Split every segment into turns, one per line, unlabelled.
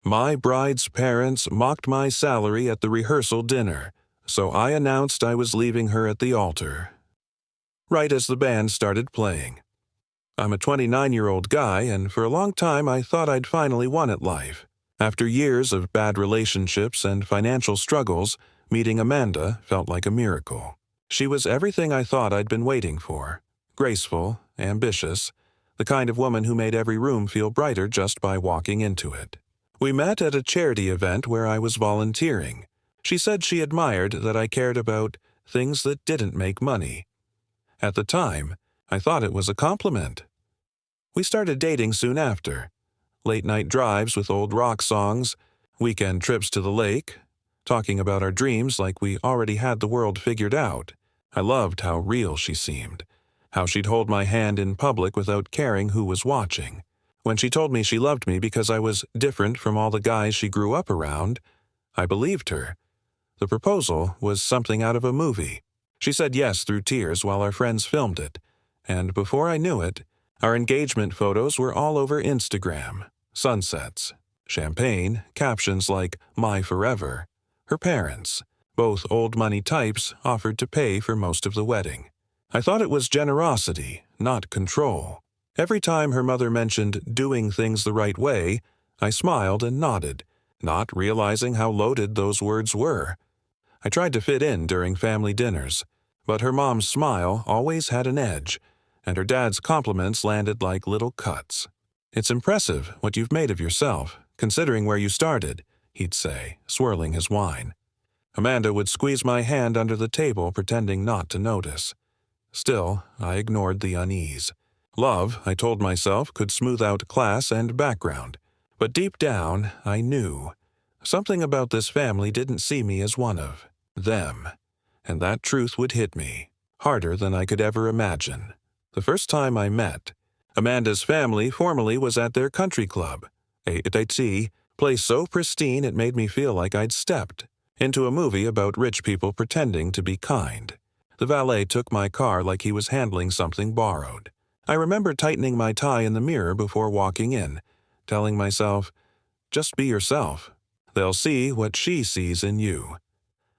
My bride's parents mocked my salary at the rehearsal dinner, so I announced I was leaving her at the altar, right as the band started playing. I'm a 29-year-old guy, and for a long time I thought I'd finally won at life. After years of bad relationships and financial struggles, meeting Amanda felt like a miracle. She was everything I thought I'd been waiting for. Graceful, ambitious, the kind of woman who made every room feel brighter just by walking into it. We met at a charity event where I was volunteering. She said she admired that I cared about things that didn't make money. At the time, I thought it was a compliment. We started dating soon after. Late-night drives with old rock songs, weekend trips to the lake, talking about our dreams like we already had the world figured out. I loved how real she seemed, how she'd hold my hand in public without caring who was watching. When she told me she loved me because I was different from all the guys she grew up around, I believed her. The proposal was something out of a movie. She said yes through tears while our friends filmed it, and before I knew it, our engagement photos were all over Instagram. Sunsets, champagne, captions like "My Forever." Her parents, both old money types, offered to pay for most of the wedding. I thought it was generosity, not control. Every time her mother mentioned doing things the right way, I smiled and nodded, not realizing how loaded those words were. I tried to fit in during family dinners, but her mom's smile always had an edge, and her dad's compliments landed like little cuts. "It's impressive what you've made of yourself, considering where you started," he'd say, swirling his wine. Amanda would squeeze my hand under the table, pretending not to notice. Still, I ignored the unease. Love, I told myself, could smooth out class and background, but deep down, I knew. Something about this family didn't see me as one of them, and that truth would hit me, harder than I could ever imagine. The first time I met, Amanda's family formally was at their country club, a place so pristine it made me feel like I'd stepped into a movie about rich people pretending to be kind. The valet took my car like he was handling something borrowed. I remember tightening my tie in the mirror before walking in, telling myself, just be yourself. They'll see what she sees in you.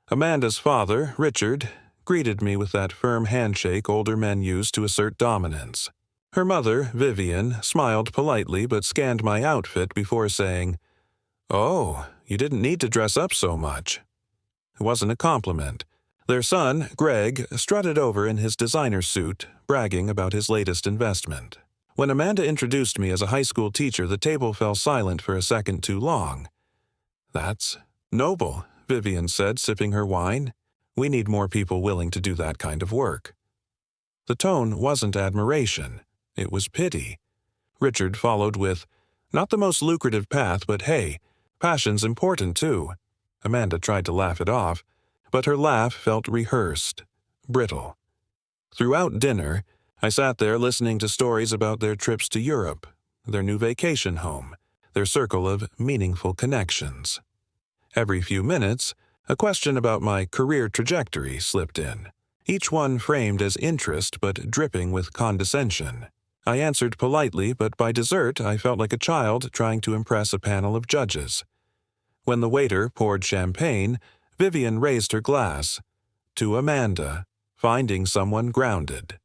Amanda's father, Richard, greeted me with that firm handshake older men use to assert dominance. Her mother, Vivian, smiled politely but scanned my outfit before saying, "Oh, you didn't need to dress up so much." It wasn't a compliment. Their son, Greg, strutted over in his designer suit, bragging about his latest investment. When Amanda introduced me as a high school teacher, the table fell silent for a second too long. "That's noble," Vivian said, sipping her wine. "We need more people willing to do that kind of work." The tone wasn't admiration. It was pity. Richard followed with, "Not the most lucrative path, but hey, passion's important too." Amanda tried to laugh it off, but her laugh felt rehearsed, brittle. Throughout dinner, I sat there listening to stories about their trips to Europe, their new vacation home, their circle of meaningful connections. Every few minutes, a question about my career trajectory slipped in, each one framed as interest but dripping with condescension. I answered politely, but by dessert I felt like a child trying to impress a panel of judges. When the waiter poured champagne, Vivian raised her glass. To Amanda, finding someone grounded.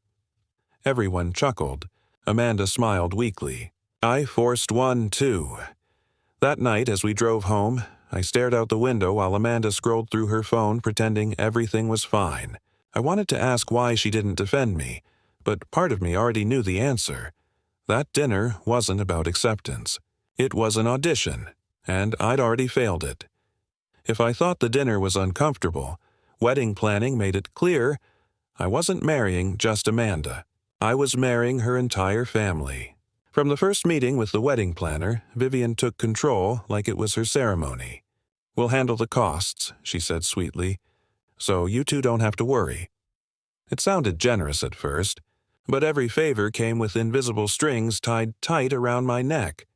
Everyone chuckled. Amanda smiled weakly. I forced one, too. That night, as we drove home, I stared out the window while Amanda scrolled through her phone pretending everything was fine. I wanted to ask why she didn't defend me, but part of me already knew the answer. That dinner wasn't about acceptance. It was an audition, and I'd already failed it. If I thought the dinner was uncomfortable, wedding planning made it clear I wasn't marrying just Amanda. I was marrying her entire family. From the first meeting with the wedding planner, Vivian took control like it was her ceremony. "We'll handle the costs," she said sweetly, "so you two don't have to worry." It sounded generous at first, but every favor came with invisible strings tied tight around my neck.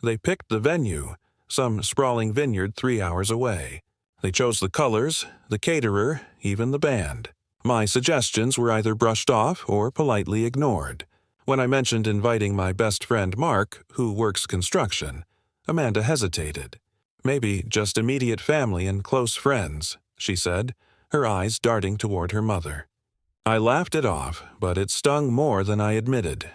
They picked the venue, some sprawling vineyard 3 hours away. They chose the colors, the caterer, even the band. My suggestions were either brushed off or politely ignored. When I mentioned inviting my best friend Mark, who works construction, Amanda hesitated. Maybe just immediate family and close friends, she said, her eyes darting toward her mother. I laughed it off, but it stung more than I admitted.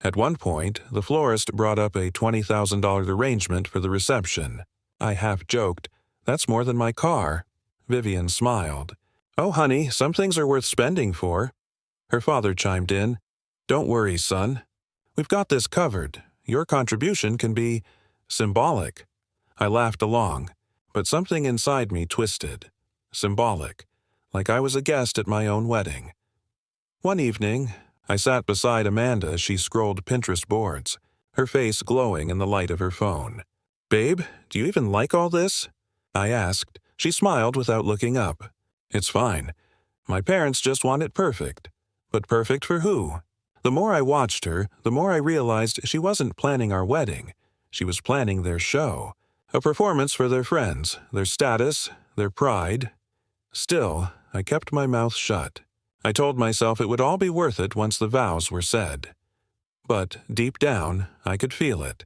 At one point, the florist brought up a $20,000 arrangement for the reception. I half joked, "That's more than my car." Vivian smiled. "Oh, honey, some things are worth spending for." Her father chimed in, "Don't worry, son. We've got this covered. Your contribution can be symbolic." I laughed along, but something inside me twisted. Symbolic, like I was a guest at my own wedding. One evening, I sat beside Amanda as she scrolled Pinterest boards, her face glowing in the light of her phone. "Babe, do you even like all this?" I asked. She smiled without looking up. "It's fine. My parents just want it perfect." But perfect for who? The more I watched her, the more I realized she wasn't planning our wedding. She was planning their show. A performance for their friends, their status, their pride. Still, I kept my mouth shut. I told myself it would all be worth it once the vows were said. But deep down, I could feel it.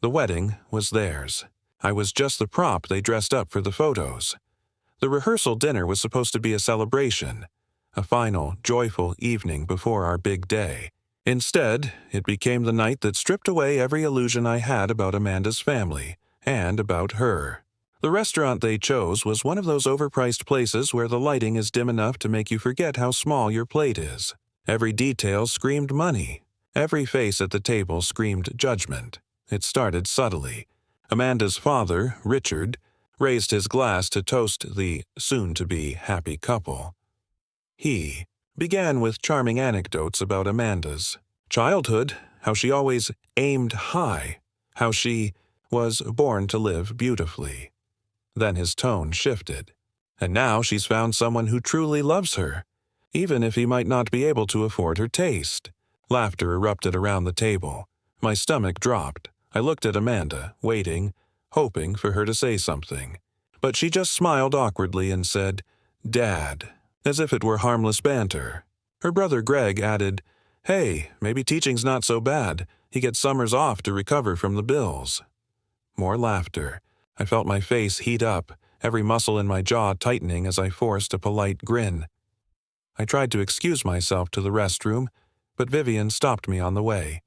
The wedding was theirs. I was just the prop they dressed up for the photos. The rehearsal dinner was supposed to be a celebration, a final, joyful evening before our big day. Instead, it became the night that stripped away every illusion I had about Amanda's family, and about her. The restaurant they chose was one of those overpriced places where the lighting is dim enough to make you forget how small your plate is. Every detail screamed money. Every face at the table screamed judgment. It started subtly. Amanda's father, Richard, raised his glass to toast the soon-to-be happy couple. He began with charming anecdotes about Amanda's childhood, how she always aimed high, how she was born to live beautifully. Then his tone shifted. And now she's found someone who truly loves her, even if he might not be able to afford her taste. Laughter erupted around the table. My stomach dropped. I looked at Amanda, waiting, hoping for her to say something. But she just smiled awkwardly and said, "Dad," as if it were harmless banter. Her brother Greg added, "Hey, maybe teaching's not so bad. He gets summers off to recover from the bills." More laughter. I felt my face heat up, every muscle in my jaw tightening as I forced a polite grin. I tried to excuse myself to the restroom, but Vivian stopped me on the way.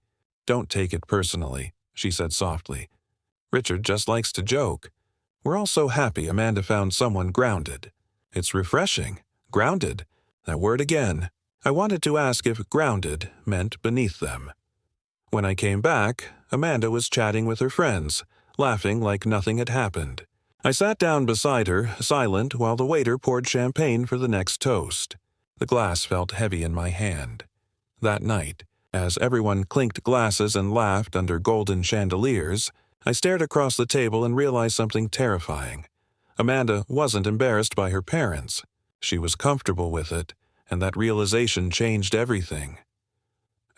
"Don't take it personally," she said softly. "Richard just likes to joke. We're all so happy Amanda found someone grounded. It's refreshing. Grounded. That word again. I wanted to ask if grounded meant beneath them." When I came back, Amanda was chatting with her friends, laughing like nothing had happened. I sat down beside her, silent, while the waiter poured champagne for the next toast. The glass felt heavy in my hand. That night, as everyone clinked glasses and laughed under golden chandeliers, I stared across the table and realized something terrifying. Amanda wasn't embarrassed by her parents. She was comfortable with it, and that realization changed everything.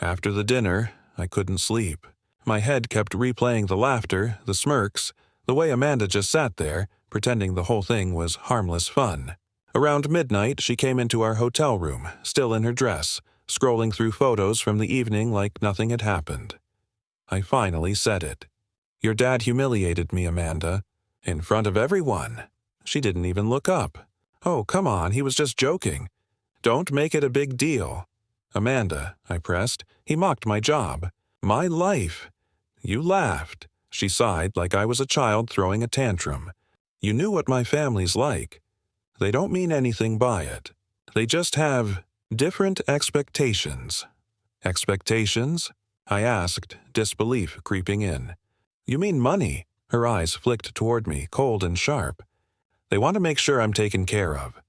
After the dinner, I couldn't sleep. My head kept replaying the laughter, the smirks, the way Amanda just sat there, pretending the whole thing was harmless fun. Around midnight, she came into our hotel room, still in her dress, scrolling through photos from the evening like nothing had happened. I finally said it. "Your dad humiliated me, Amanda. In front of everyone." She didn't even look up. "Oh, come on, he was just joking. Don't make it a big deal." "Amanda," I pressed, "he mocked my job. My life." "You laughed." She sighed like I was a child throwing a tantrum. "You knew what my family's like. They don't mean anything by it. They just have different expectations." "Expectations?" I asked, disbelief creeping in. "You mean money?" Her eyes flicked toward me, cold and sharp. "They want to make sure I'm taken care of.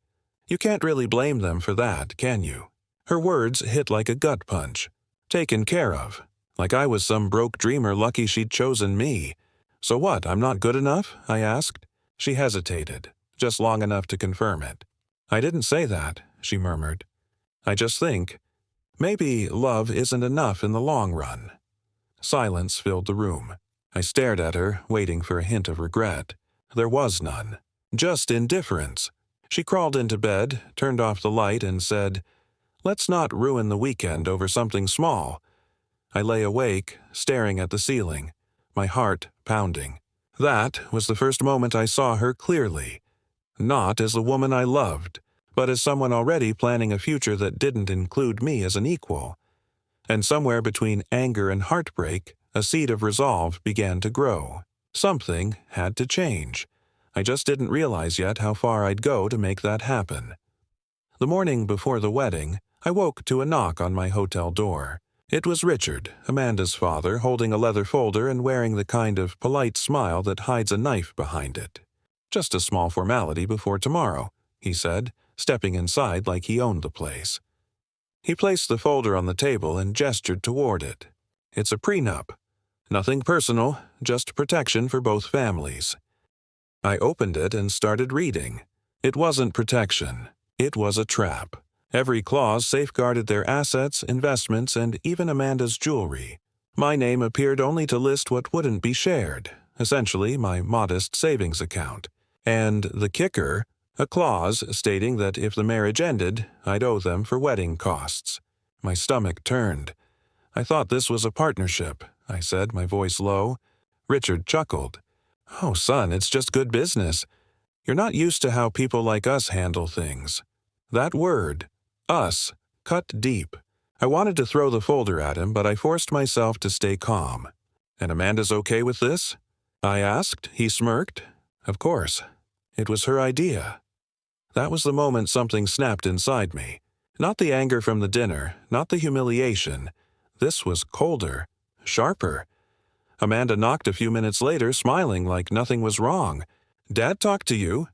You can't really blame them for that, can you?" Her words hit like a gut punch. Taken care of. Like I was some broke dreamer lucky she'd chosen me. "So what, I'm not good enough?" I asked. She hesitated, just long enough to confirm it. "I didn't say that," she murmured. "I just think maybe love isn't enough in the long run." Silence filled the room. I stared at her, waiting for a hint of regret. There was none. Just indifference. She crawled into bed, turned off the light, and said, "Let's not ruin the weekend over something small." I lay awake, staring at the ceiling, my heart pounding. That was the first moment I saw her clearly, not as the woman I loved, but as someone already planning a future that didn't include me as an equal. And somewhere between anger and heartbreak, a seed of resolve began to grow. Something had to change. I just didn't realize yet how far I'd go to make that happen. The morning before the wedding, I woke to a knock on my hotel door. It was Richard, Amanda's father, holding a leather folder and wearing the kind of polite smile that hides a knife behind it. "Just a small formality before tomorrow," he said, stepping inside like he owned the place. He placed the folder on the table and gestured toward it. "It's a prenup. Nothing personal, just protection for both families." I opened it and started reading. It wasn't protection. It was a trap. Every clause safeguarded their assets, investments, and even Amanda's jewelry. My name appeared only to list what wouldn't be shared, essentially my modest savings account. And the kicker, a clause stating that if the marriage ended, I'd owe them for wedding costs. My stomach turned. "I thought this was a partnership," I said, my voice low. Richard chuckled. "Oh, son, it's just good business. You're not used to how people like us handle things." That word, us, cut deep. I wanted to throw the folder at him, but I forced myself to stay calm. "And Amanda's okay with this?" I asked. He smirked. Of course. It was her idea. That was the moment something snapped inside me. Not the anger from the dinner, not the humiliation. This was colder, sharper. Amanda knocked a few minutes later, smiling like nothing was wrong. "Dad talked to you?"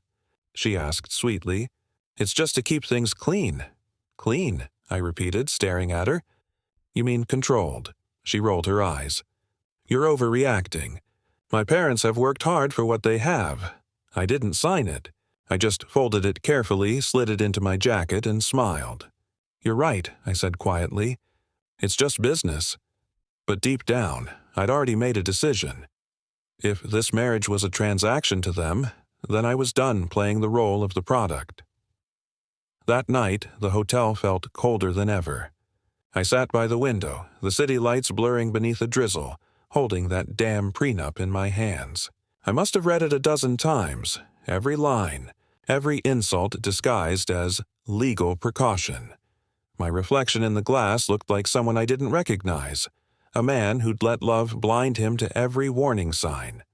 she asked sweetly. "It's just to keep things clean." "Clean," I repeated, staring at her. "You mean controlled." She rolled her eyes. "You're overreacting. My parents have worked hard for what they have. I didn't sign it. I just folded it carefully, slid it into my jacket, and smiled." "You're right," I said quietly. "It's just business." But deep down, I'd already made a decision. If this marriage was a transaction to them, then I was done playing the role of the product. That night, the hotel felt colder than ever. I sat by the window, the city lights blurring beneath a drizzle, holding that damn prenup in my hands. I must have read it a dozen times, every line, every insult disguised as legal precaution. My reflection in the glass looked like someone I didn't recognize, a man who'd let love blind him to every warning sign.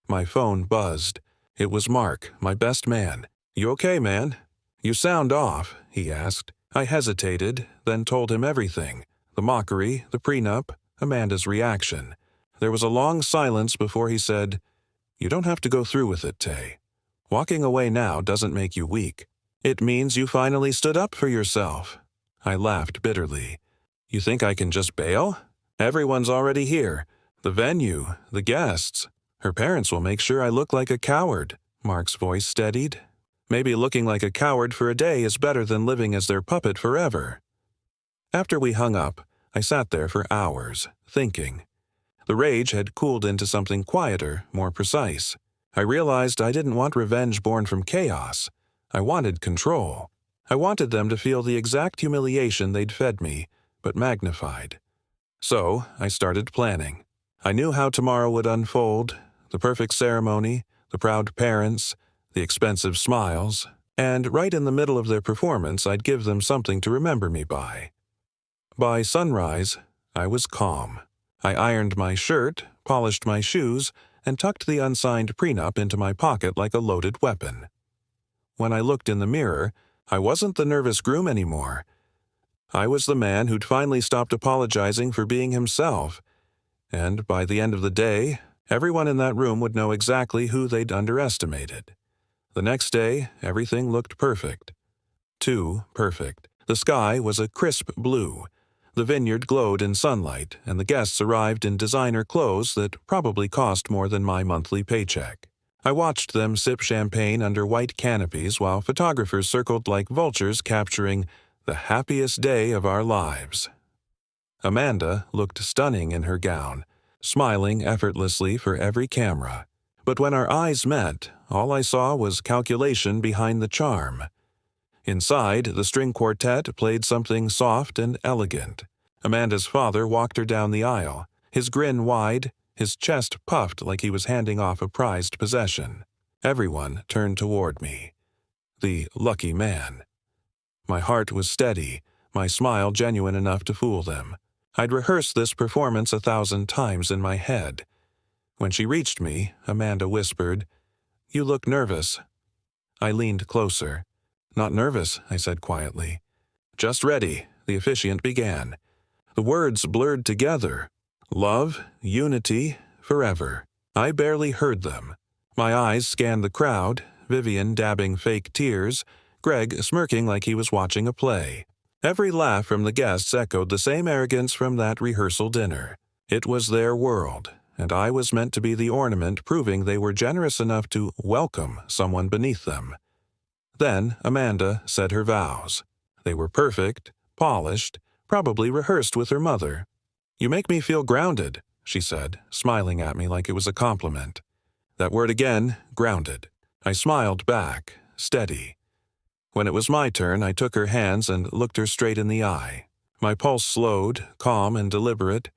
My phone buzzed. It was Mark, my best man. "You okay, man?" "You sound off," he asked. I hesitated, then told him everything. The mockery, the prenup, Amanda's reaction. There was a long silence before he said, "You don't have to go through with it, Tay. Walking away now doesn't make you weak. It means you finally stood up for yourself." I laughed bitterly. "You think I can just bail? Everyone's already here. The venue, the guests. Her parents will make sure I look like a coward." Mark's voice steadied. "Maybe looking like a coward for a day is better than living as their puppet forever." After we hung up, I sat there for hours, thinking. The rage had cooled into something quieter, more precise. I realized I didn't want revenge born from chaos. I wanted control. I wanted them to feel the exact humiliation they'd fed me, but magnified. So I started planning. I knew how tomorrow would unfold, the perfect ceremony, the proud parents, the expensive smiles, and right in the middle of their performance I'd give them something to remember me by. By sunrise, I was calm. I ironed my shirt, polished my shoes, and tucked the unsigned prenup into my pocket like a loaded weapon. When I looked in the mirror, I wasn't the nervous groom anymore. I was the man who'd finally stopped apologizing for being himself, and by the end of the day, everyone in that room would know exactly who they'd underestimated. The next day, everything looked perfect. Too perfect. The sky was a crisp blue. The vineyard glowed in sunlight, and the guests arrived in designer clothes that probably cost more than my monthly paycheck. I watched them sip champagne under white canopies while photographers circled like vultures capturing the happiest day of our lives. Amanda looked stunning in her gown, smiling effortlessly for every camera. But when our eyes met, all I saw was calculation behind the charm. Inside, the string quartet played something soft and elegant. Amanda's father walked her down the aisle, his grin wide, His chest puffed like he was handing off a prized possession. Everyone turned toward me. The lucky man. My heart was steady, my smile genuine enough to fool them. I'd rehearsed this performance 1,000 times in my head. When she reached me, Amanda whispered, "You look nervous." I leaned closer. "Not nervous," I said quietly. "Just ready," the officiant began. The words blurred together. Love, unity, forever. I barely heard them. My eyes scanned the crowd, Vivian dabbing fake tears, Greg smirking like he was watching a play. Every laugh from the guests echoed the same arrogance from that rehearsal dinner. It was their world, and I was meant to be the ornament proving they were generous enough to welcome someone beneath them. Then Amanda said her vows. They were perfect, polished, probably rehearsed with her mother. "You make me feel grounded," she said, smiling at me like it was a compliment. That word again, grounded. I smiled back, steady. When it was my turn, I took her hands and looked her straight in the eye. My pulse slowed, calm and deliberate.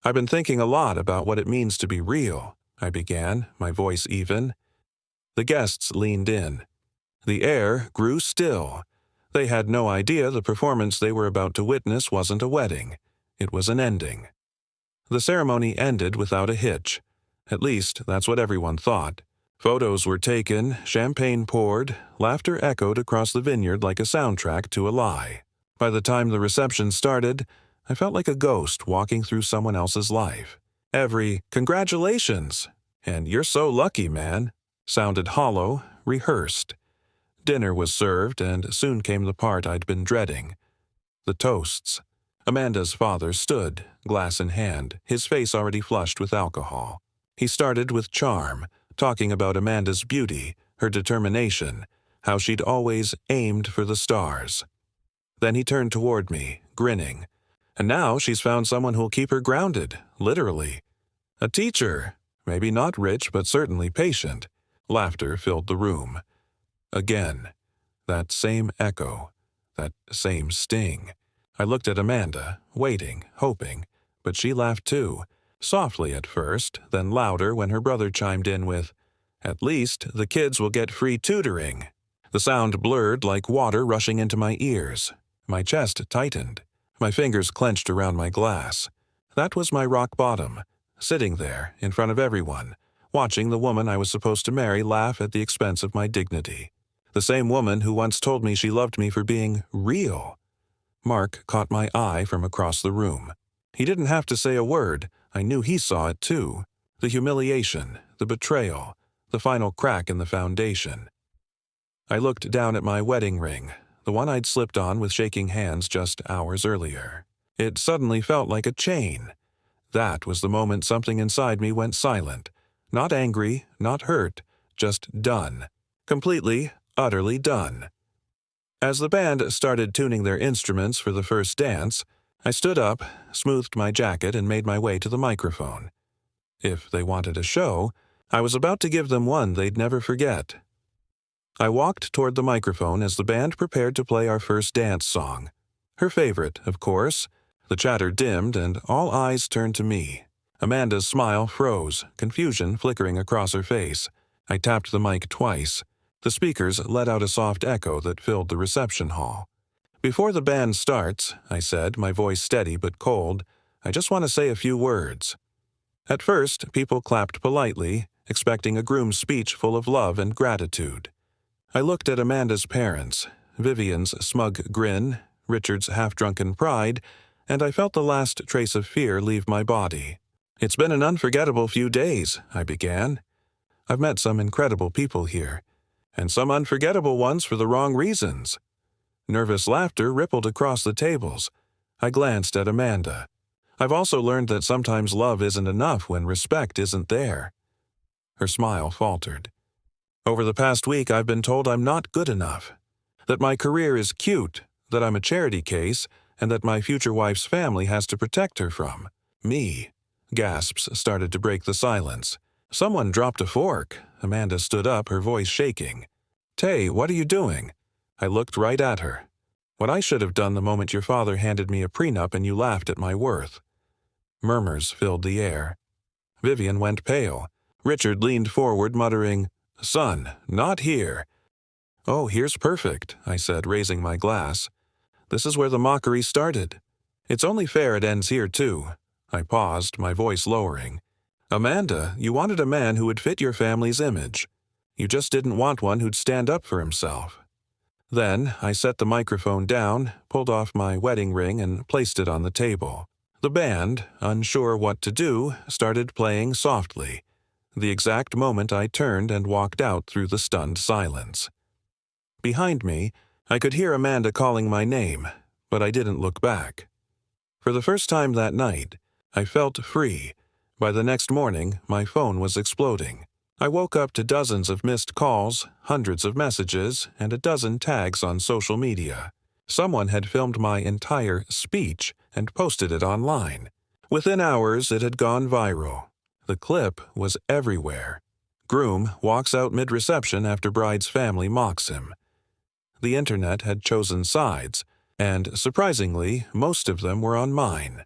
"I've been thinking a lot about what it means to be real," I began, my voice even. The guests leaned in. The air grew still. They had no idea the performance they were about to witness wasn't a wedding. It was an ending. The ceremony ended without a hitch. At least, that's what everyone thought. Photos were taken, champagne poured, laughter echoed across the vineyard like a soundtrack to a lie. By the time the reception started, I felt like a ghost walking through someone else's life. Every "congratulations" and "you're so lucky, man" sounded hollow, rehearsed. Dinner was served, and soon came the part I'd been dreading. The toasts. Amanda's father stood, glass in hand, his face already flushed with alcohol. He started with charm, talking about Amanda's beauty, her determination, how she'd always aimed for the stars. Then he turned toward me, grinning. "And now she's found someone who'll keep her grounded, literally. A teacher, maybe not rich, but certainly patient." Laughter filled the room. Again, that same echo, that same sting. I looked at Amanda, waiting, hoping, but she laughed too, softly at first, then louder when her brother chimed in with, "At least the kids will get free tutoring." The sound blurred like water rushing into my ears. My chest tightened. My fingers clenched around my glass. That was my rock bottom, sitting there in front of everyone, watching the woman I was supposed to marry laugh at the expense of my dignity. The same woman who once told me she loved me for being real. Mark caught my eye from across the room. He didn't have to say a word. I knew he saw it too. The humiliation, the betrayal, the final crack in the foundation. I looked down at my wedding ring, the one I'd slipped on with shaking hands just hours earlier. It suddenly felt like a chain. That was the moment something inside me went silent. Not angry, not hurt, just done. Completely, utterly done. As the band started tuning their instruments for the first dance, I stood up, smoothed my jacket, and made my way to the microphone. If they wanted a show, I was about to give them one they'd never forget. I walked toward the microphone as the band prepared to play our first dance song. Her favorite, of course. The chatter dimmed, and all eyes turned to me. Amanda's smile froze, confusion flickering across her face. I tapped the mic twice. The speakers let out a soft echo that filled the reception hall. "Before the band starts," I said, my voice steady but cold, "I just want to say a few words." At first, people clapped politely, expecting a groom's speech full of love and gratitude. I looked at Amanda's parents, Vivian's smug grin, Richard's half-drunken pride, and I felt the last trace of fear leave my body. "It's been an unforgettable few days," I began. "I've met some incredible people here, and some unforgettable ones for the wrong reasons." Nervous laughter rippled across the tables. I glanced at Amanda. "I've also learned that sometimes love isn't enough when respect isn't there." Her smile faltered. "Over the past week, I've been told I'm not good enough. That my career is cute, that I'm a charity case, and that my future wife's family has to protect her from me." Gasps started to break the silence. Someone dropped a fork. Amanda stood up, her voice shaking. "Tay, what are you doing?" I looked right at her. "What I should have done the moment your father handed me a prenup and you laughed at my worth." Murmurs filled the air. Vivian went pale. Richard leaned forward, muttering, "Son, not here." "Oh, here's perfect," I said, raising my glass. "This is where the mockery started. It's only fair it ends here, too." I paused, my voice lowering. "Amanda, you wanted a man who would fit your family's image. You just didn't want one who'd stand up for himself." Then I set the microphone down, pulled off my wedding ring, and placed it on the table. The band, unsure what to do, started playing softly. The exact moment I turned and walked out through the stunned silence. Behind me, I could hear Amanda calling my name, but I didn't look back. For the first time that night, I felt free. By the next morning, my phone was exploding. I woke up to dozens of missed calls, hundreds of messages, and a dozen tags on social media. Someone had filmed my entire speech and posted it online. Within hours, it had gone viral. The clip was everywhere. Groom walks out mid-reception after bride's family mocks him. The internet had chosen sides, and surprisingly, most of them were on mine.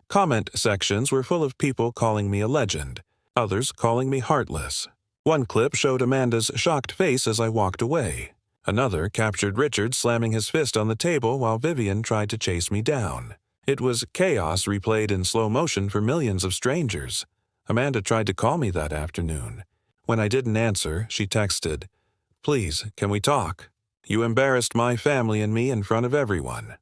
Comment sections were full of people calling me a legend, others calling me heartless. One clip showed Amanda's shocked face as I walked away. Another captured Richard slamming his fist on the table while Vivian tried to chase me down. It was chaos replayed in slow motion for millions of strangers. Amanda tried to call me that afternoon. When I didn't answer, she texted, "Please, can we talk? You embarrassed my family and me in front of everyone."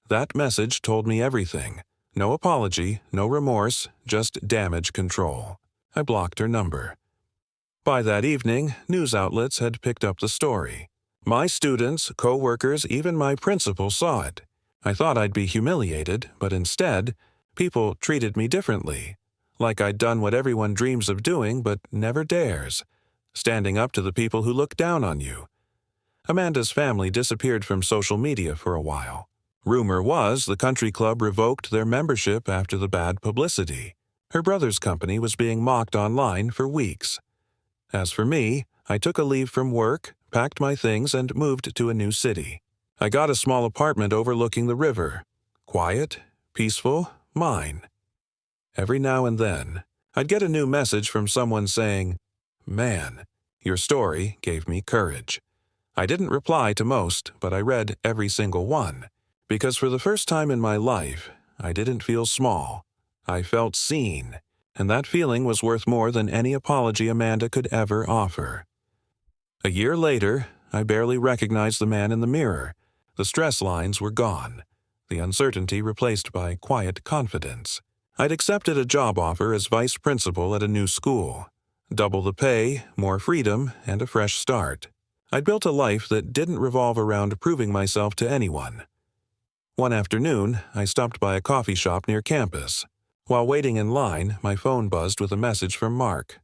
That message told me everything. No apology, no remorse, just damage control. I blocked her number. By that evening, news outlets had picked up the story. My students, co-workers, even my principal saw it. I thought I'd be humiliated, but instead, people treated me differently. Like I'd done what everyone dreams of doing but never dares. Standing up to the people who look down on you. Amanda's family disappeared from social media for a while. Rumor was the country club revoked their membership after the bad publicity. Her brother's company was being mocked online for weeks. As for me, I took a leave from work, packed my things, and moved to a new city. I got a small apartment overlooking the river. Quiet, peaceful, mine. Every now and then, I'd get a new message from someone saying, "Man, your story gave me courage." I didn't reply to most, but I read every single one. Because for the first time in my life, I didn't feel small. I felt seen, and that feeling was worth more than any apology Amanda could ever offer. A year later, I barely recognized the man in the mirror. The stress lines were gone, the uncertainty replaced by quiet confidence. I'd accepted a job offer as vice principal at a new school. Double the pay, more freedom, and a fresh start. I'd built a life that didn't revolve around proving myself to anyone. One afternoon, I stopped by a coffee shop near campus. While waiting in line, my phone buzzed with a message from Mark.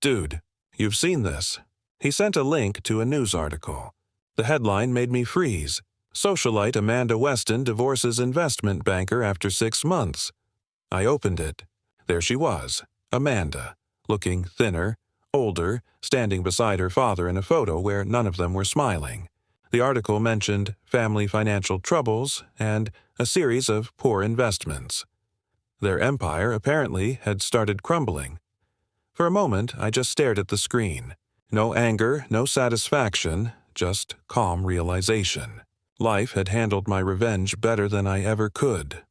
"Dude, you've seen this." He sent a link to a news article. The headline made me freeze. "Socialite Amanda Weston divorces investment banker after 6 months." I opened it. There she was, Amanda, looking thinner, older, standing beside her father in a photo where none of them were smiling. The article mentioned family financial troubles and a series of poor investments. Their empire, apparently, had started crumbling. For a moment, I just stared at the screen. No anger, no satisfaction, just calm realization. Life had handled my revenge better than I ever could.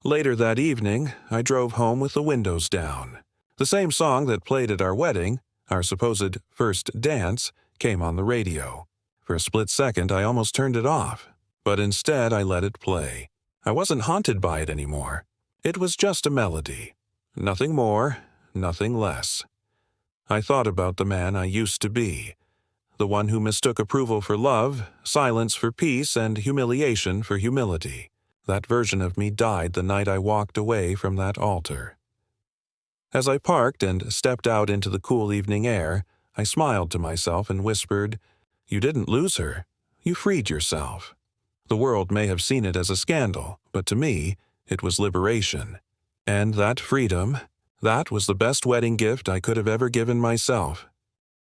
Later that evening, I drove home with the windows down. The same song that played at our wedding, our supposed first dance, came on the radio. For a split second, I almost turned it off, but instead I let it play. I wasn't haunted by it anymore. It was just a melody. Nothing more, nothing less. I thought about the man I used to be. The one who mistook approval for love, silence for peace, and humiliation for humility. That version of me died the night I walked away from that altar. As I parked and stepped out into the cool evening air, I smiled to myself and whispered, "You didn't lose her. You freed yourself." The world may have seen it as a scandal, but to me, it was liberation. And that freedom, that was the best wedding gift I could have ever given myself.